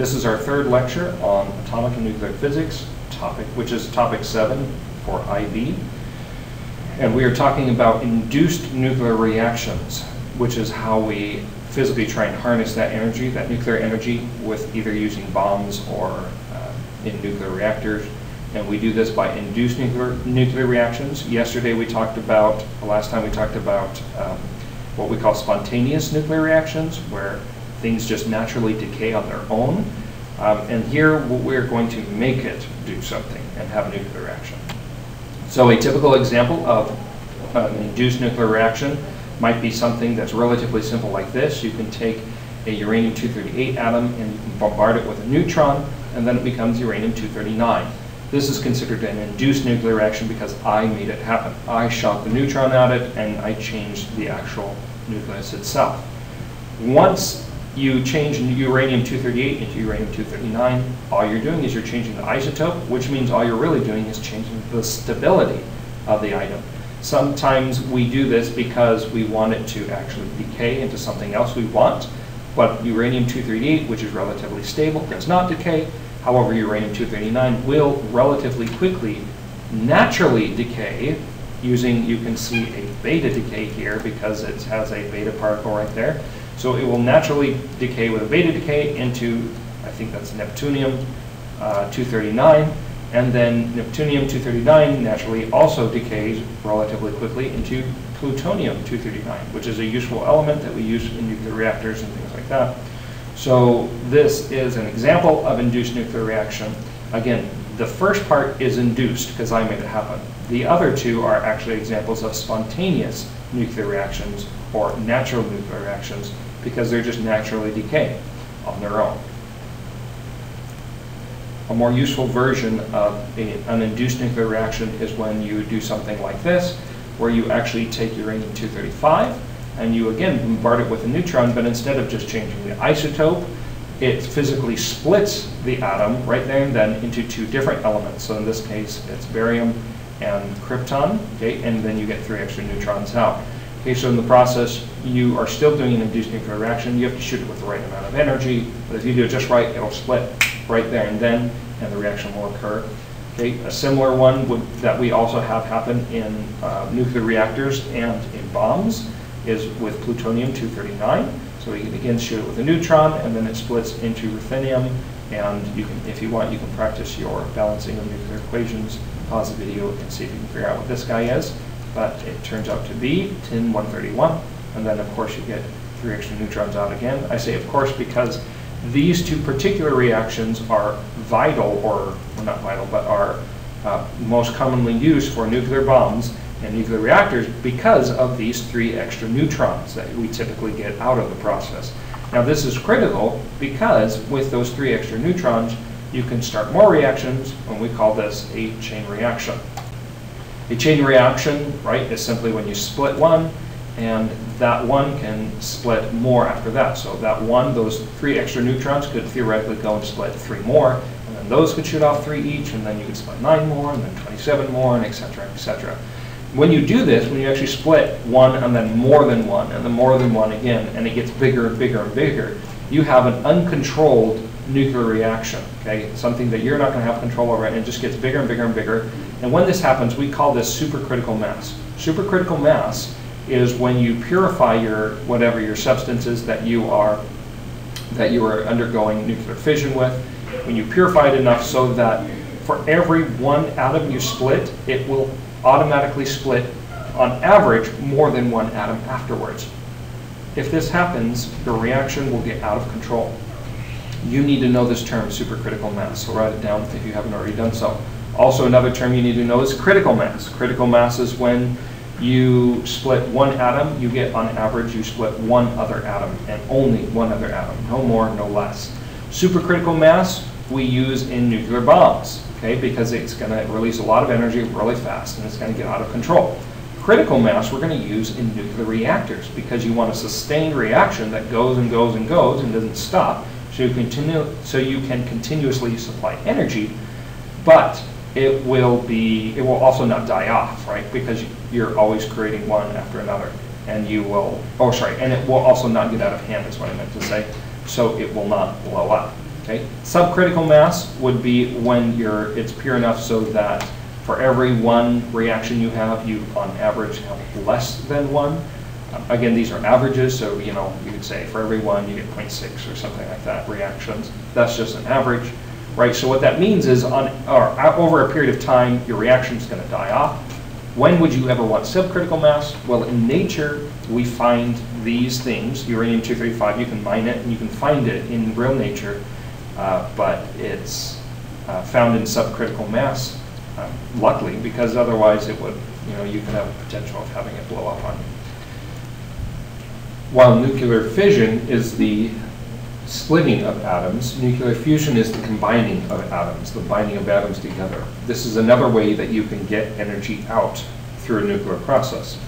This is our third lecture on atomic and nuclear physics, which is topic 7 for IB. And we are talking about induced nuclear reactions, which is how we physically try and harness that energy, that nuclear energy, with either using bombs or in nuclear reactors. And we do this by induced nuclear reactions. Yesterday we talked about, last time we talked about what we call spontaneous nuclear reactions, where things just naturally decay on their own. And here we're going to make it do something and have a nuclear reaction. So a typical example of an induced nuclear reaction might be something that's relatively simple like this. You can take a uranium-238 atom and you can bombard it with a neutron, and then it becomes uranium-239. This is considered an induced nuclear reaction because I made it happen. I shot the neutron at it and I changed the actual nucleus itself. Once you change uranium-238 into uranium-239, all you're doing is you're changing the isotope, which means all you're really doing is changing the stability of the item. Sometimes we do this because we want it to actually decay into something else we want, but uranium-238, which is relatively stable, does not decay. However, uranium-239 will relatively quickly naturally decay using, you can see a beta decay here because it has a beta particle right there. So it will naturally decay with a beta decay into, I think that's neptunium-239, and then neptunium-239 naturally also decays relatively quickly into plutonium-239, which is a useful element that we use in nuclear reactors and things like that. So this is an example of induced nuclear reaction. Again, the first part is induced because I made it happen. The other two are actually examples of spontaneous nuclear reactions or natural nuclear reactions because they're just naturally decaying on their own. A more useful version of an induced nuclear reaction is when you do something like this, where you actually take uranium-235 and you again bombard it with a neutron, but instead of just changing the isotope, it physically splits the atom right there and then into two different elements. So in this case, it's barium and krypton, okay, and then you get 3 extra neutrons out. Okay, so in the process, you are still doing an induced nuclear reaction. You have to shoot it with the right amount of energy, but if you do it just right, it'll split right there and then, and the reaction will occur. Okay, a similar one that we also have happen in nuclear reactors and in bombs is with plutonium-239. So you can again shoot it with a neutron, and then it splits into ruthenium. And you can, if you want, you can practice your balancing of nuclear equations. Pause the video and see if you can figure out what this guy is. But it turns out to be tin-131, and then of course you get 3 extra neutrons out again. I say of course because these two particular reactions are vital, or well, not vital, but are most commonly used for nuclear bombs and nuclear reactors because of these 3 extra neutrons that we typically get out of the process. Now this is critical because with those 3 extra neutrons, you can start more reactions, and we call this a chain reaction. A chain reaction, right, is simply when you split one, and that one can split more after that. So that one, those 3 extra neutrons could theoretically go and split 3 more, and then those could shoot off 3 each, and then you could split 9 more, and then 27 more, and et cetera, et cetera. When you do this, when you actually split one and then more than one, and then more than one again, and it gets bigger and bigger and bigger, you have an uncontrolled nuclear reaction, okay? Something that you're not going to have control over, and it just gets bigger and bigger and bigger. And when this happens, we call this supercritical mass. Supercritical mass is when you purify your whatever your substances that you are undergoing nuclear fission with. When you purify it enough so that for every one atom you split, it will automatically split on average more than one atom afterwards. If this happens, the reaction will get out of control. You need to know this term, supercritical mass, so write it down if you haven't already done so. Also, another term you need to know is critical mass. Critical mass is when you split one atom, you get on average, you split one other atom, and only one other atom, no more, no less. Supercritical mass we use in nuclear bombs, okay, because it's going to release a lot of energy really fast, and it's going to get out of control. Critical mass we're going to use in nuclear reactors because you want a sustained reaction that goes and goes and goes and doesn't stop, so you can continuously supply energy, but it will also not die off, right? Because you're always creating one after another, and you will, and it will also not get out of hand, is what I meant to say, so it will not blow up. Okay? Subcritical mass would be when it's pure enough so that for every one reaction you have, you on average have less than one. Again, these are averages, so you could say for every one you get 0.6 or something like that reactions. That's just an average, right? So what that means is over a period of time, your reaction is going to die off. When would you ever want subcritical mass? Well, in nature, we find these things, uranium-235, you can mine it and you can find it in real nature, but it's found in subcritical mass, luckily, because otherwise it would, you can have a potential of having it blow up on you. While nuclear fission is the splitting of atoms, nuclear fusion is the combining of atoms, the binding of atoms together. This is another way that you can get energy out through a nuclear process.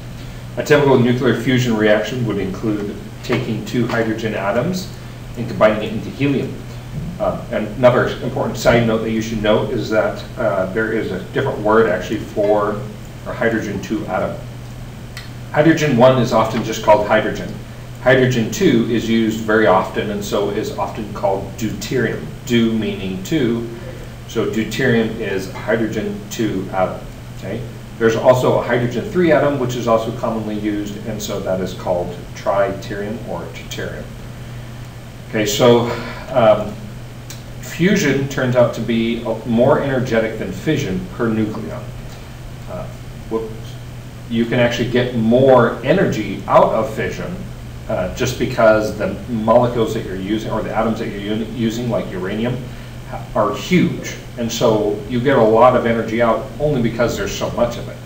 A typical nuclear fusion reaction would include taking 2 hydrogen atoms and combining it into helium. And another important side note that you should note is that there is a different word actually for a hydrogen-2 atom. Hydrogen-1 is often just called hydrogen. Hydrogen-2 is used very often and so is often called deuterium. Deut meaning 2, so deuterium is a hydrogen-2 atom. Okay? There's also a hydrogen-3 atom which is also commonly used, and so that is called tritium or deuterium. Okay, so fusion turns out to be more energetic than fission per nucleon. You can actually get more energy out of fission just because the molecules that you're using, or the atoms that you're using, like uranium, are huge. And so you get a lot of energy out only because there's so much of it.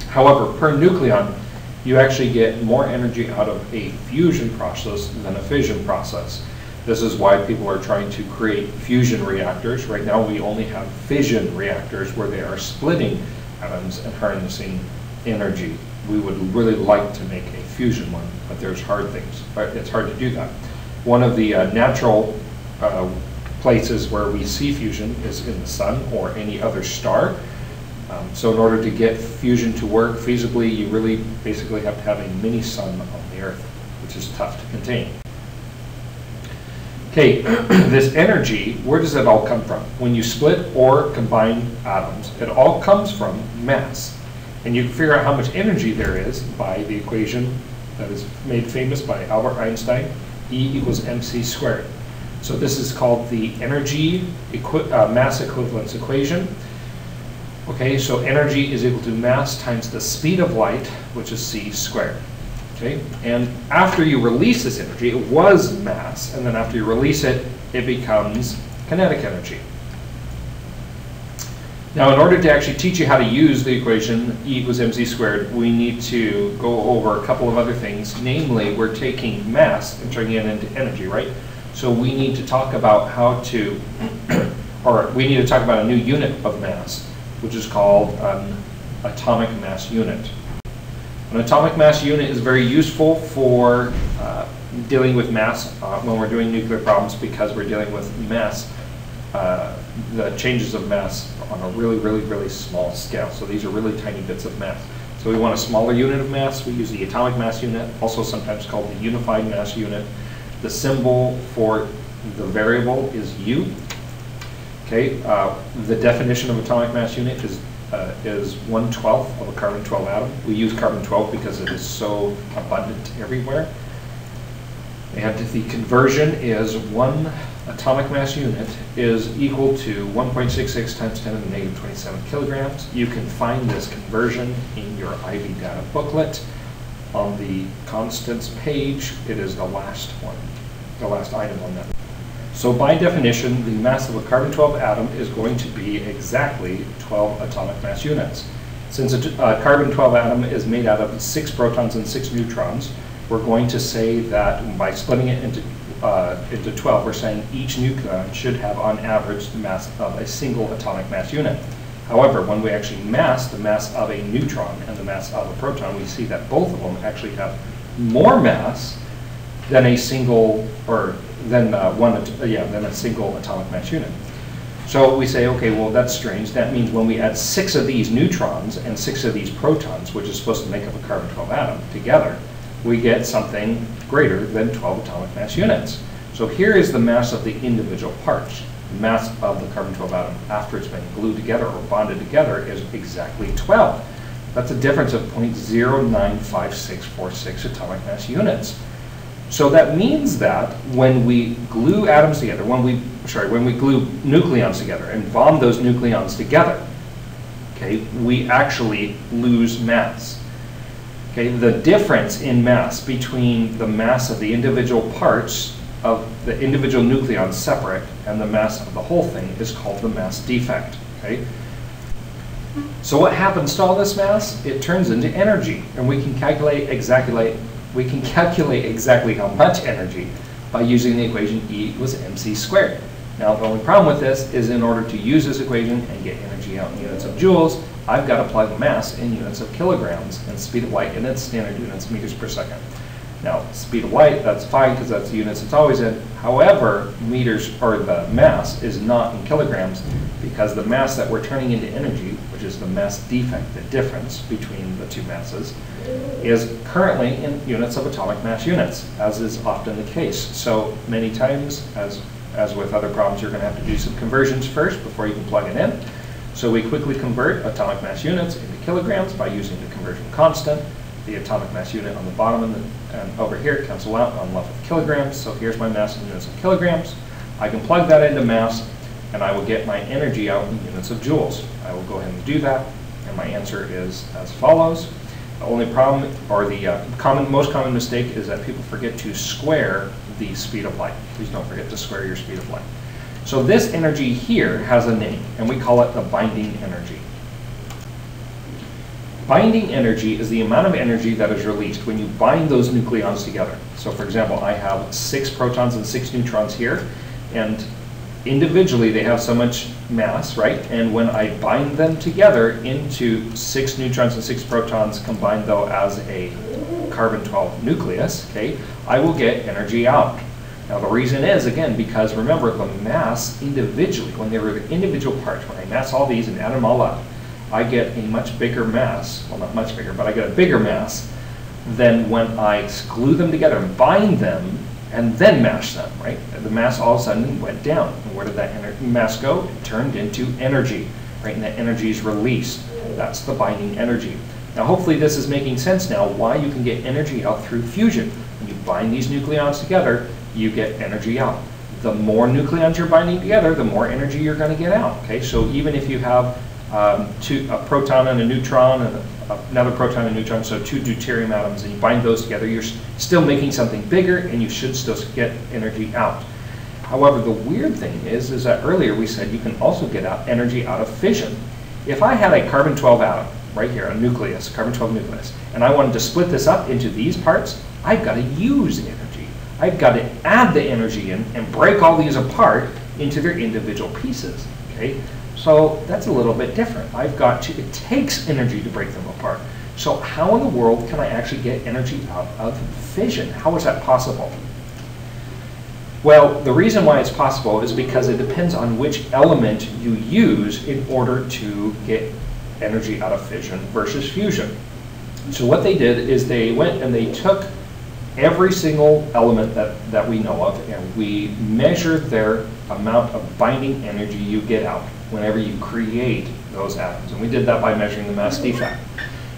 However, per nucleon, you actually get more energy out of a fusion process than a fission process. This is why people are trying to create fusion reactors. Right now we only have fission reactors where they are splitting atoms and harnessing energy. We would really like to make a fusion one, but there's hard things. It's hard to do that. One of the natural places where we see fusion is in the sun or any other star. So in order to get fusion to work feasibly, you really basically have to have a mini sun on the Earth, which is tough to contain. Okay, this energy, where does it all come from? When you split or combine atoms, it all comes from mass. And you can figure out how much energy there is by the equation that is made famous by Albert Einstein, E equals mc squared. So this is called the energy mass equivalence equation. Okay, so energy is equal to mass times the speed of light, which is c squared. Okay, and after you release this energy, it was mass, and then after you release it, it becomes kinetic energy. Now, in order to actually teach you how to use the equation E equals mc squared, we need to go over a couple of other things. Namely, we're taking mass and turning it into energy, right? So we need to talk about how to, or we need to talk about a new unit of mass, which is called an atomic mass unit. An atomic mass unit is very useful for dealing with mass when we're doing nuclear problems, because we're dealing with mass, the changes of mass on a really, really, really small scale. So these are really tiny bits of mass. So we want a smaller unit of mass. We use the atomic mass unit, also sometimes called the unified mass unit. The symbol for the variable is U. Okay, the definition of atomic mass unit is 1/12 of a carbon-12 atom. We use carbon-12 because it is so abundant everywhere. And the conversion is 1 atomic mass unit is equal to 1.66 times 10 to the negative 27 kilograms. You can find this conversion in your IV data booklet. On the constants page, it is the last one, the last item on that. So by definition, the mass of a carbon-12 atom is going to be exactly 12 atomic mass units. Since a carbon-12 atom is made out of 6 protons and 6 neutrons, we're going to say that by splitting it into 12, we're saying each nucleon should have on average the mass of a single atomic mass unit. However, when we actually mass the mass of a neutron and the mass of a proton, we see that both of them actually have more mass than a single, or than a single atomic mass unit. So we say, okay, well that's strange. That means when we add 6 of these neutrons and 6 of these protons, which is supposed to make up a carbon-12 atom, together, we get something greater than 12 atomic mass units. So here is the mass of the individual parts. The mass of the carbon-12 atom after it's been glued together or bonded together is exactly 12. That's a difference of 0.095646 atomic mass units. So that means that when we glue atoms together, when we glue nucleons together and bond those nucleons together, okay, we actually lose mass. Okay, the difference in mass between the mass of the individual parts of the individual nucleons separate and the mass of the whole thing is called the mass defect. Okay? So what happens to all this mass? It turns into energy, and we can calculate exactly how much energy by using the equation E equals mc squared. Now the only problem with this is in order to use this equation and get energy out in units of joules, I've got to apply the mass in units of kilograms and speed of light in its standard units, meters per second. Now, speed of light, that's fine because that's the units it's always in. However, meters, or the mass, is not in kilograms because the mass that we're turning into energy, which is the mass defect, the difference between the two masses, is currently in units of atomic mass units, as is often the case. So many times, as with other problems, you're going to have to do some conversions first before you can plug it in. So we quickly convert atomic mass units into kilograms by using the conversion constant. The atomic mass unit on the bottom and over here cancel out. I'm left with kilograms. So here's my mass in units of kilograms. I can plug that into mass, and I will get my energy out in units of joules. I will go ahead and do that, and my answer is as follows. The only problem, or the most common mistake, is that people forget to square the speed of light. Please don't forget to square your speed of light. So this energy here has a name, and we call it the binding energy. Binding energy is the amount of energy that is released when you bind those nucleons together. So for example, I have 6 protons and 6 neutrons here, and individually they have so much mass, right? And when I bind them together into 6 neutrons and 6 protons combined though as a carbon-12 nucleus, okay, I will get energy out. Now the reason is, again, because remember the mass individually, when they were the individual parts, when I mass all these and add them all up, I get a much bigger mass, well not much bigger, but I get a bigger mass than when I glue them together and bind them and then mash them, right? The mass all of a sudden went down. And where did that mass go? It turned into energy, right? And that energy is released. That's the binding energy. Now hopefully this is making sense now why you can get energy out through fusion. When you bind these nucleons together, you get energy out. The more nucleons you're binding together, the more energy you're going to get out, okay? So even if you have a proton and a neutron and another proton and neutron, so 2 deuterium atoms, and you bind those together, you're still making something bigger and you should still get energy out. However, the weird thing is that earlier we said you can also get energy out of fission. If I had a carbon-12 atom right here, a nucleus, carbon-12 nucleus, and I wanted to split this up into these parts, I've got to use energy. I've got to add the energy in and break all these apart into their individual pieces, okay? So that's a little bit different. It takes energy to break them apart. So how in the world can I actually get energy out of fission? How is that possible? Well, the reason why it's possible is because it depends on which element you use in order to get energy out of fission versus fusion. So what they did is they went and they took every single element that we know of, and we measured their amount of binding energy you get out whenever you create those atoms. And we did that by measuring the mass defect.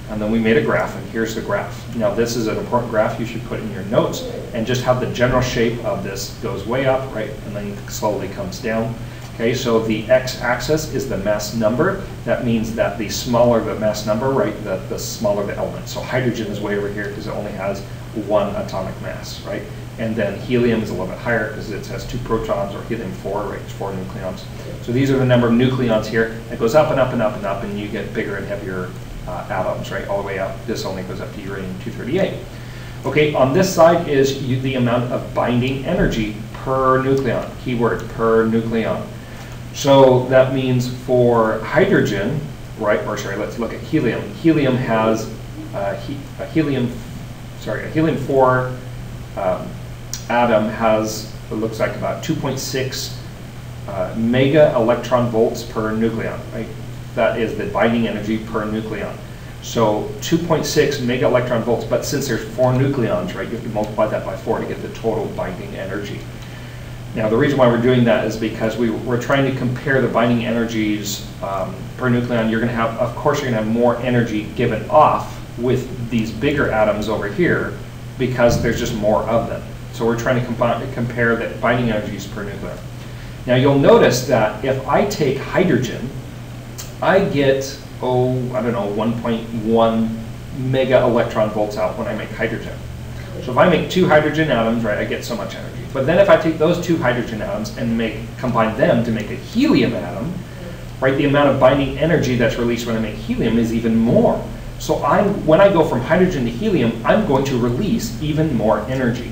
And then we made a graph, and here's the graph. Now this is an important graph you should put in your notes, and just how the general shape of this goes way up, right, and then slowly comes down. Okay, so the x-axis is the mass number. That means that the smaller the mass number, right, the smaller the element. So hydrogen is way over here because it only has 1 atomic mass, right? And then helium is a little bit higher because it has 2 protons, or helium-4, right, it's 4 nucleons. So these are the number of nucleons here. It goes up and up and up and up, and you get bigger and heavier atoms, right, all the way up. This only goes up to uranium-238. Okay, on this side is the amount of binding energy per nucleon. Keyword, per nucleon. So that means for hydrogen, right, or sorry, let's look at helium. Helium has a helium-4 atom has, it looks like about 2.6 mega electron volts per nucleon, right? That is the binding energy per nucleon. So 2.6 mega electron volts, but since there's 4 nucleons, right, you have to multiply that by 4 to get the total binding energy. Now, the reason why we're doing that is because we're trying to compare the binding energies per nucleon. You're going to have, of course, you're going to have more energy given off with these bigger atoms over here because there's just more of them. So we're trying to compare the binding energies per nucleon. Now, you'll notice that if I take hydrogen, I get, I don't know, 1.1 mega electron volts out when I make hydrogen. So if I make 2 hydrogen atoms, right, I get so much energy. But then if I take those 2 hydrogen atoms and combine them to make a helium atom, right, the amount of binding energy that's released when I make helium is even more. So when I go from hydrogen to helium, I'm going to release even more energy.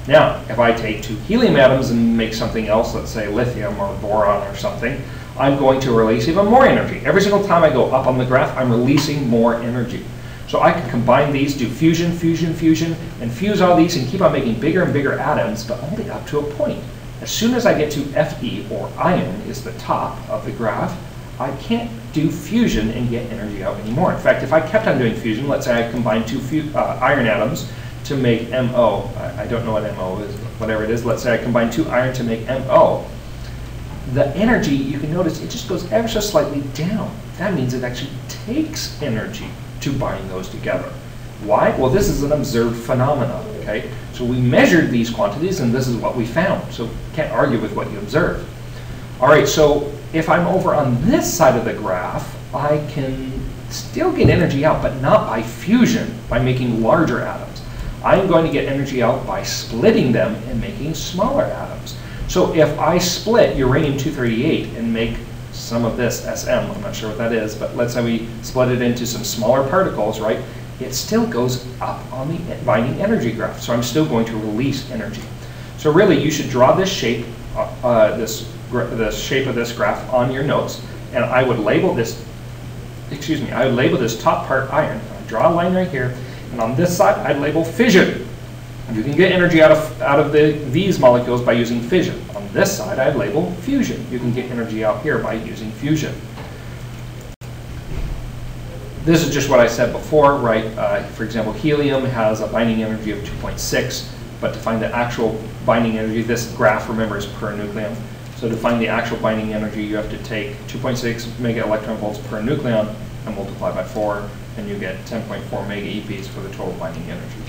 Now, if I take 2 helium atoms and make something else, let's say lithium or boron or something, I'm going to release even more energy. Every single time I go up on the graph, I'm releasing more energy. So I can combine these, do fusion, fusion, fusion, and fuse all these and keep on making bigger and bigger atoms, but only up to a point. As soon as I get to Fe, or iron, is the top of the graph, I can't do fusion and get energy out anymore. In fact, if I kept on doing fusion, let's say I combined 2 iron atoms to make MO. I don't know what MO is, whatever it is. Let's say I combine 2 iron to make MO. The energy, you can notice, it just goes ever so slightly down. That means it actually takes energy to bind those together. Why? Well, this is an observed phenomenon, okay? So we measured these quantities and this is what we found. So can't argue with what you observed. All right, so if I'm over on this side of the graph, I can still get energy out, but not by fusion, by making larger atoms. I'm going to get energy out by splitting them and making smaller atoms. So if I split uranium-238 and make some of this SM, I'm not sure what that is, but let's say we split it into some smaller particles, right? It still goes up on the binding energy graph. So I'm still going to release energy. So really, you should draw this shape, the shape of this graph on your notes, and I would label this, I would label this top part iron. I'd draw a line right here, and on this side, I'd label fission. You can get energy out of these molecules by using fission. On this side, I'd label fusion. You can get energy out here by using fusion. This is just what I said before, right? For example, helium has a binding energy of 2.6, but to find the actual binding energy, this graph, remember, is per nucleon. So to find the actual binding energy, you have to take 2.6 mega electron volts per nucleon and multiply by 4, and you get 10.4 mega EPs for the total binding energy.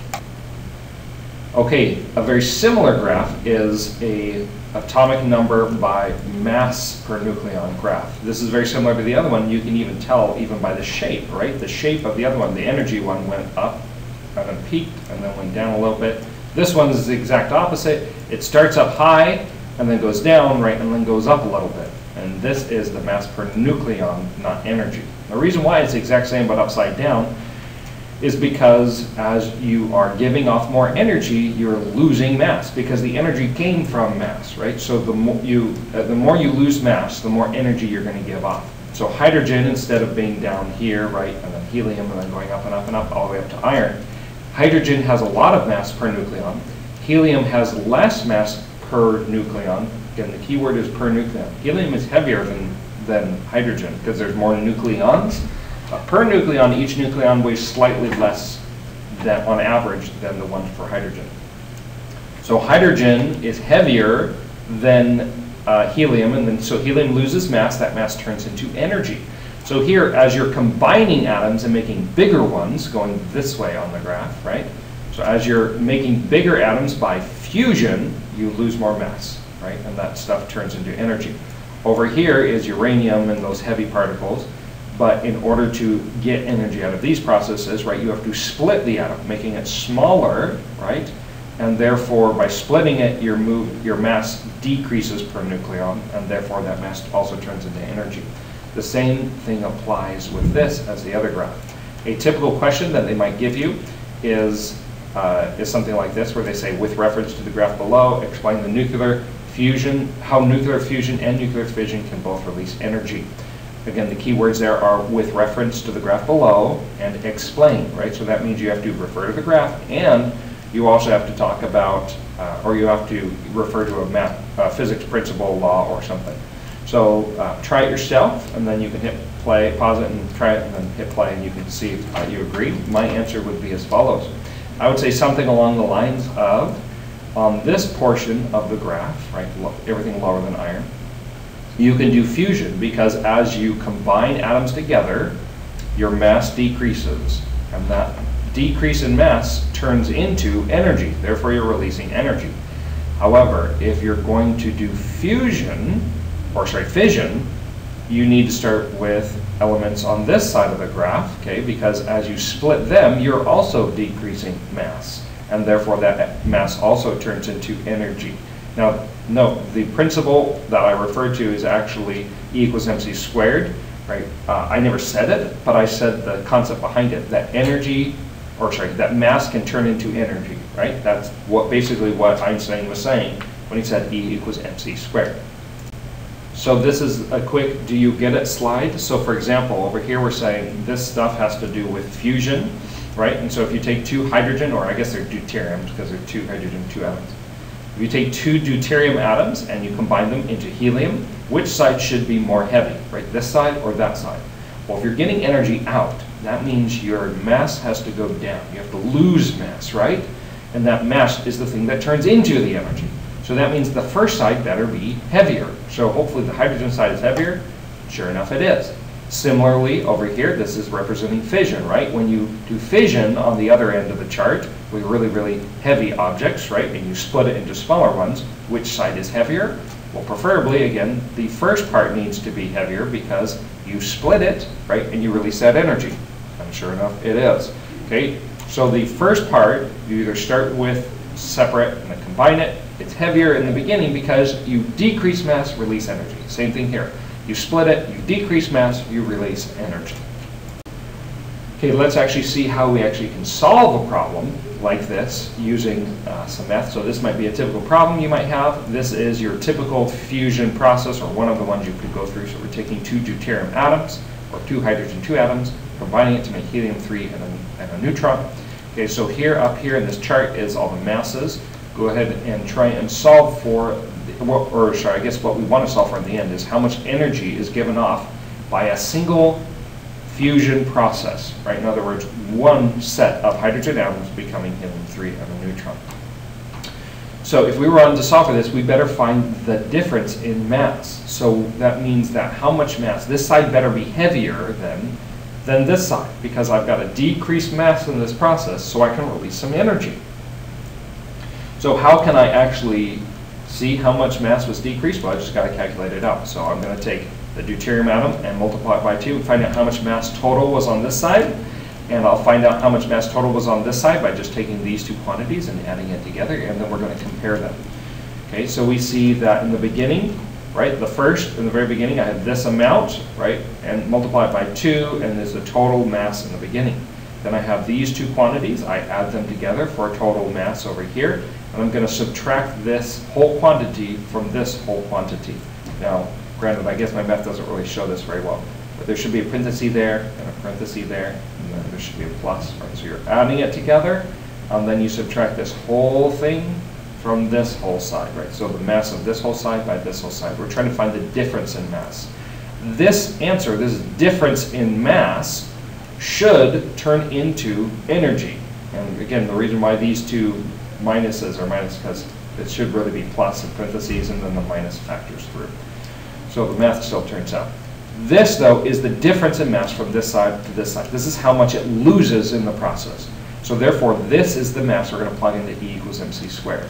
Okay, a very similar graph is a atomic number by mass per nucleon graph. This is very similar to the other one. You can even tell even by the shape, right? The shape of the other one, the energy one, went up and then peaked and then went down a little bit. This one is the exact opposite. It starts up high and then goes down, right, and then goes up a little bit. And this is the mass per nucleon, not energy. The reason why it's the exact same but upside down is because as you are giving off more energy, you're losing mass because the energy came from mass, right? So the more you lose mass, the more energy you're going to give off. So hydrogen, instead of being down here, right, and then helium, and then going up and up and up all the way up to iron, hydrogen has a lot of mass per nucleon. Helium has less mass per nucleon. Again, the key word is per nucleon. Helium is heavier than hydrogen because there's more nucleons. Per nucleon, each nucleon weighs slightly less than, on average, than the one for hydrogen. So hydrogen is heavier than helium, and then so helium loses mass. That mass turns into energy. So here, as you're combining atoms and making bigger ones, going this way on the graph, right? So as you're making bigger atoms by fusion, you lose more mass, right? And that stuff turns into energy. Over here is uranium and those heavy particles. But in order to get energy out of these processes, right, you have to split the atom, making it smaller, right? And therefore, by splitting it, your mass decreases per nucleon, and therefore that mass also turns into energy. The same thing applies with this as the other graph. A typical question that they might give you is something like this, where they say, with reference to the graph below, explain the nuclear fusion, how nuclear fusion and nuclear fission can both release energy. Again, the key words there are with reference to the graph below and explain, right? So that means you have to refer to the graph, and you also have to talk about, or you have to refer to a physics principle, law, or something. So try it yourself, and then you can hit play, pause it, and try it, and then hit play, and you can see if you agree. My answer would be as follows. I would say something along the lines of, on this portion of the graph, right, everything lower than iron, you can do fusion, because as you combine atoms together, your mass decreases, and that decrease in mass turns into energy. Therefore, you're releasing energy. However, if you're going to do fission, you need to start with elements on this side of the graph, okay? Because as you split them, you're also decreasing mass, and therefore that mass also turns into energy. Now, note, the principle that I referred to is actually E equals mc squared, right? I never said it, but I said the concept behind it, that that mass can turn into energy, right? That's basically what Einstein was saying when he said E equals mc squared. So this is a quick do you get it slide. So for example, over here we're saying this stuff has to do with fusion, right? And so if you take two hydrogen, or I guess they're deuteriums because they're two hydrogen, two atoms. If you take two deuterium atoms and you combine them into helium, which side should be more heavy, right? This side or that side? Well, if you're getting energy out, that means your mass has to go down. You have to lose mass, right? And that mass is the thing that turns into the energy. So that means the first side better be heavier. So hopefully the hydrogen side is heavier. Sure enough, it is. Similarly, over here, this is representing fission, right? When you do fission on the other end of the chart with really, really heavy objects, right, and you split it into smaller ones, which side is heavier? Well, preferably, again, the first part needs to be heavier because you split it, right, and you release that energy. And sure enough, it is. Okay, so the first part, you either start with separate and then combine it. It's heavier in the beginning because you decrease mass, release energy. Same thing here. You split it, you decrease mass, you release energy. Okay, let's actually see how we actually can solve a problem like this using some math. So this might be a typical problem you might have. This is your typical fusion process, or one of the ones you could go through. So we're taking two deuterium atoms, or two hydrogen 2 atoms, combining it to make helium-3 and a neutron. Okay, so here, up here in this chart is all the masses. Go ahead and try and solve for, I guess what we want to solve for in the end is how much energy is given off by a single fusion process, right? In other words, one set of hydrogen atoms becoming helium-3 and a neutron. So if we were on to solve for this, we better find the difference in mass. So that means that how much mass, this side better be heavier than this side, because I've got a decreased mass in this process, so I can release some energy. So how can I actually see how much mass was decreased? Well, I just got to calculate it out. So I'm going to take the deuterium atom and multiply it by 2 and find out how much mass total was on this side. And I'll find out how much mass total was on this side by just taking these two quantities and adding it together, and then we're going to compare them. Okay, so we see that in the beginning, right, in the very beginning, I had this amount, right, and multiply it by 2, and there's the total mass in the beginning. Then I have these two quantities, I add them together for a total mass over here, and I'm going to subtract this whole quantity from this whole quantity. Now, granted, I guess my math doesn't really show this very well, but there should be a parenthesis there, and a parenthesis there, and then there should be a plus, right? So you're adding it together, and then you subtract this whole thing from this whole side, right? So the mass of this whole side by this whole side. We're trying to find the difference in mass. This answer, this difference in mass, should turn into energy. And again, the reason why these two minuses are minus because it should really be plus in parentheses, and then the minus factors through. So the math still turns out. This, though, is the difference in mass from this side to this side. This is how much it loses in the process. So therefore, this is the mass we're going to plug into E equals mc squared.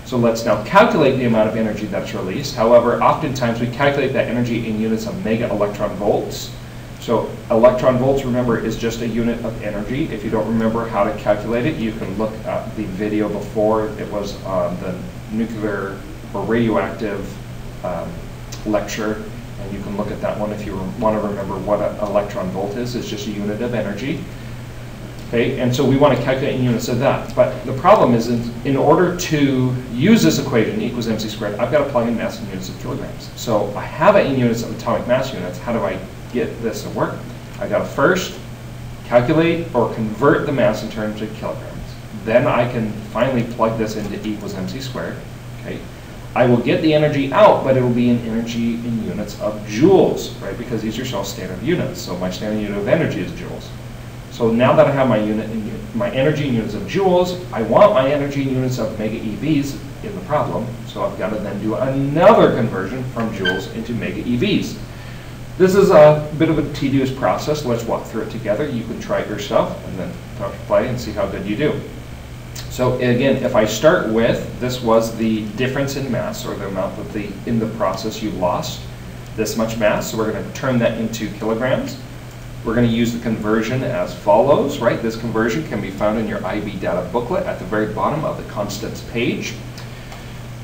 So let's now calculate the amount of energy that's released. However, oftentimes we calculate that energy in units of mega electron volts. So electron volts, remember, is just a unit of energy. If you don't remember how to calculate it, you can look at the video before. It was the nuclear or radioactive lecture, and you can look at that one if you want to remember what an electron volt is. It's just a unit of energy. Okay, and so we want to calculate in units of that. But the problem is, in order to use this equation, E equals mc squared, I've got to plug in mass in units of kilograms. So I have it in units of atomic mass units. How do I get this to work? I got to first calculate or convert the mass in terms of kilograms. Then I can finally plug this into E equals mc squared. Okay, I will get the energy out, but it will be in energy in units of joules, right? Because these are all standard units. So my standard unit of energy is joules. So now that I have my my energy in units of joules, I want my energy in units of mega EVs in the problem. So I've got to then do another conversion from joules into mega EVs. This is a bit of a tedious process. Let's walk through it together. You can try it yourself and then play and see how good you do. So again, if I start with, this was the difference in mass, or the amount that in the process you lost this much mass. So we're going to turn that into kilograms. We're going to use the conversion as follows, right? This conversion can be found in your IB data booklet at the very bottom of the constants page.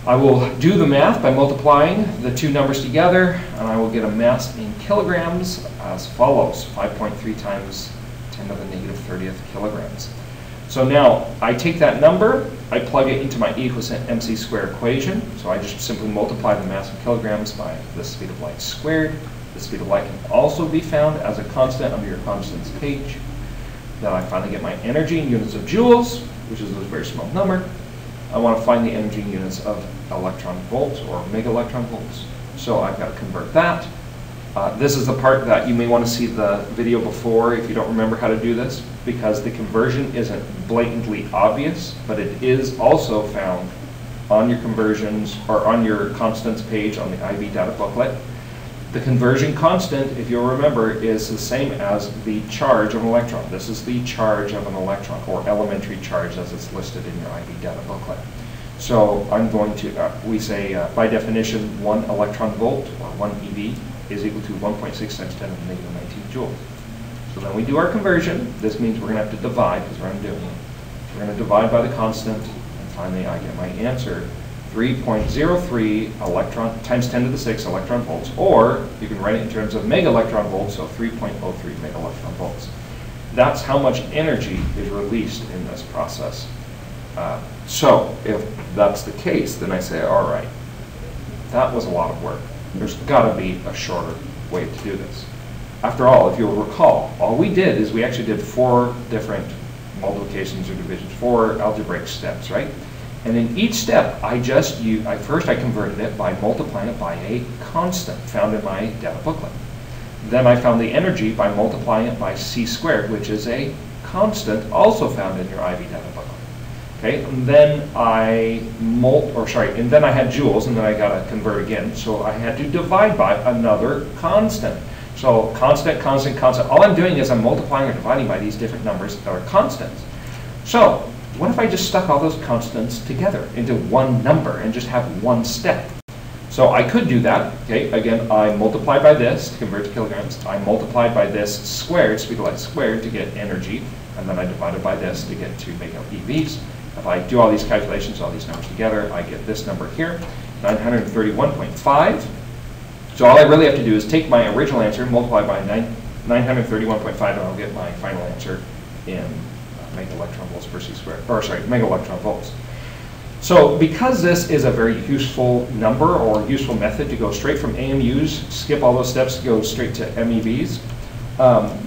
I will do the math by multiplying the two numbers together, and I will get a mass in kilograms as follows: 5.3 times 10 to the negative 30th kilograms. So now I take that number, I plug it into my E equals mc squared equation. So I just simply multiply the mass in kilograms by the speed of light squared. The speed of light can also be found as a constant under your constants page. Then I finally get my energy in units of joules, which is a very small number. I want to find the energy in units of electron volts or mega electron volts. So I've got to convert that. This is the part that you may want to see the video before if you don't remember how to do this, because the conversion isn't blatantly obvious, but it is also found on your conversions or on your constants page on the IB data booklet. The conversion constant, if you'll remember, is the same as the charge of an electron. This is the charge of an electron, or elementary charge as it's listed in your IB data booklet. So I'm going to, we say by definition, 1 electron volt, or 1 EV, is equal to 1.6 times 10 to the negative 19 joules. So then we do our conversion. This means we're going to have to divide, because we're undoing it. We're going to divide by the constant, and finally I get my answer, 3.03 electron times 10 to the 6 electron volts, or you can write it in terms of mega electron volts, so 3.03 mega electron volts. That's how much energy is released in this process. So if that's the case, then I say, all right, that was a lot of work. There's got to be a shorter way to do this. After all, if you'll recall, all we did is we actually did 4 different multiplications or divisions, 4 algebraic steps, right? And in each step, first I converted it by multiplying it by a constant found in my data booklet. Then I found the energy by multiplying it by c squared, which is a constant also found in your IB data booklet. Okay, and then and then I had joules, and then I got to convert again. So I had to divide by another constant. So constant, constant, constant. All I'm doing is I'm multiplying or dividing by these different numbers that are constants. So what if I just stuck all those constants together into one number and just have one step? So I could do that. Okay, again, I multiplied by this to convert to kilograms. I multiplied by this squared, speed of light squared, to get energy, and then I divided by this to get to make up EVs. If I do all these calculations, all these numbers together, I get this number here, 931.5. So all I really have to do is take my original answer, multiply by 931.5, and I'll get my final answer in mega electron volts per c squared, or sorry, mega electron volts. So because this is a very useful number or useful method to go straight from AMUs, skip all those steps, go straight to MEVs,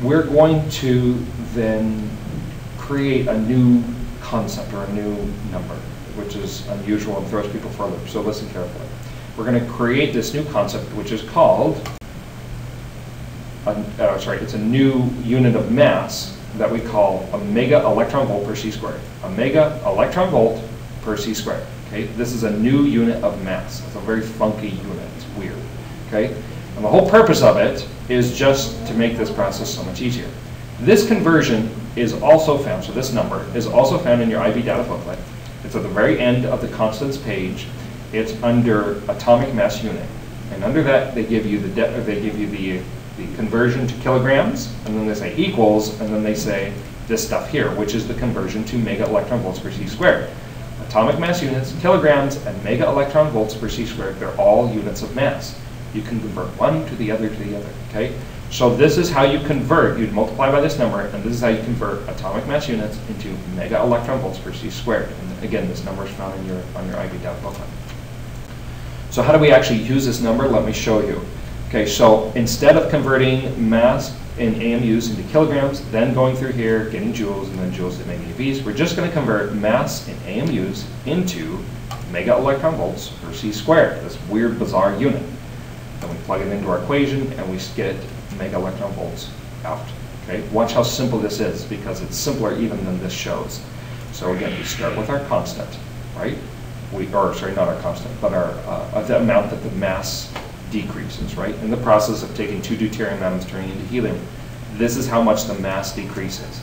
we're going to then create a new concept or a new number, which is unusual and throws people for a loop. So listen carefully. We're going to create this new concept, which is called, it's a new unit of mass that we call a mega electron volt per c squared. A mega electron volt per c squared. Okay, this is a new unit of mass. It's a very funky unit. It's weird. Okay, and the whole purpose of it is just to make this process so much easier. This conversion is also found, so this number is also found in your IB data booklet. It's at the very end of the constants page. It's under atomic mass unit, and under that they give you the conversion to kilograms, and then they say equals, and then they say this stuff here, which is the conversion to mega electron volts per c squared. Atomic mass units, kilograms, and mega electron volts per c squared, they're all units of mass. You can convert one to the other, okay? So this is how you convert. You'd multiply by this number, and this is how you convert atomic mass units into mega electron volts per c squared. And again, this number is found on your IB data booklet. So how do we actually use this number? Let me show you. Okay, so instead of converting mass in AMUs into kilograms, then going through here, getting joules, and then joules to mega EVs, we're just going to convert mass in AMUs into mega electron volts per c squared, this weird, bizarre unit. Then we plug it into our equation, and we get mega electron volts out. Okay, watch how simple this is, because it's simpler even than this shows. So again, we start with our constant, right? Sorry, not our constant, but our the amount that the mass decreases, right? In the process of taking 2 deuterium atoms turning into helium, this is how much the mass decreases.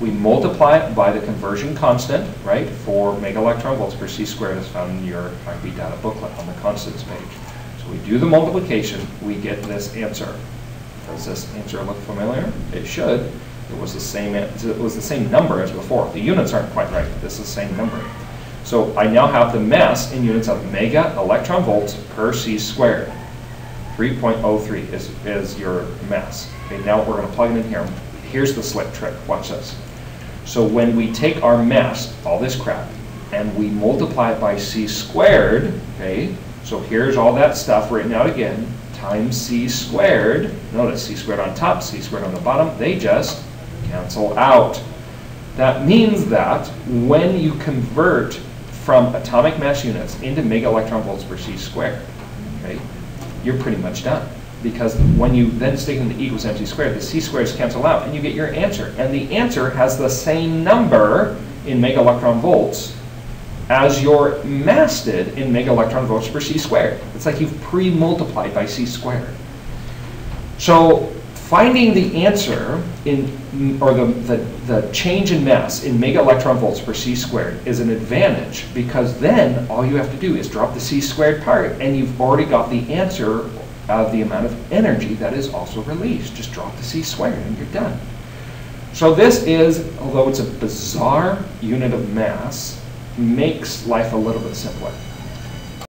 We multiply it by the conversion constant, right, for mega electron volts per c squared, as found in your IB data booklet on the constants page. So we do the multiplication, we get this answer. Does this answer look familiar? It should. It was the same number as before. The units aren't quite right, but this is the same number. So I now have the mass in units of mega electron volts per c squared. 3.03 is your mass. Okay, now we're going to plug it in here. Here's the slick trick. Watch this. So when we take our mass, all this crap, and we multiply it by c squared, okay, so here's all that stuff written out again, times c squared. Notice c squared on top, c squared on the bottom, they just cancel out. That means that when you convert from atomic mass units into mega electron volts per c squared, okay, you're pretty much done. Because when you then stick in the equals mc squared, the c squareds cancel out and you get your answer. And the answer has the same number in mega electron volts as your mass did in mega electron volts per c squared. It's like you've pre-multiplied by c squared. So finding the answer or the change in mass in mega electron volts per c squared is an advantage, because then all you have to do is drop the c squared part and you've already got the answer of the amount of energy that is also released. Just drop the c squared and you're done. So this is, although it's a bizarre unit of mass, makes life a little bit simpler.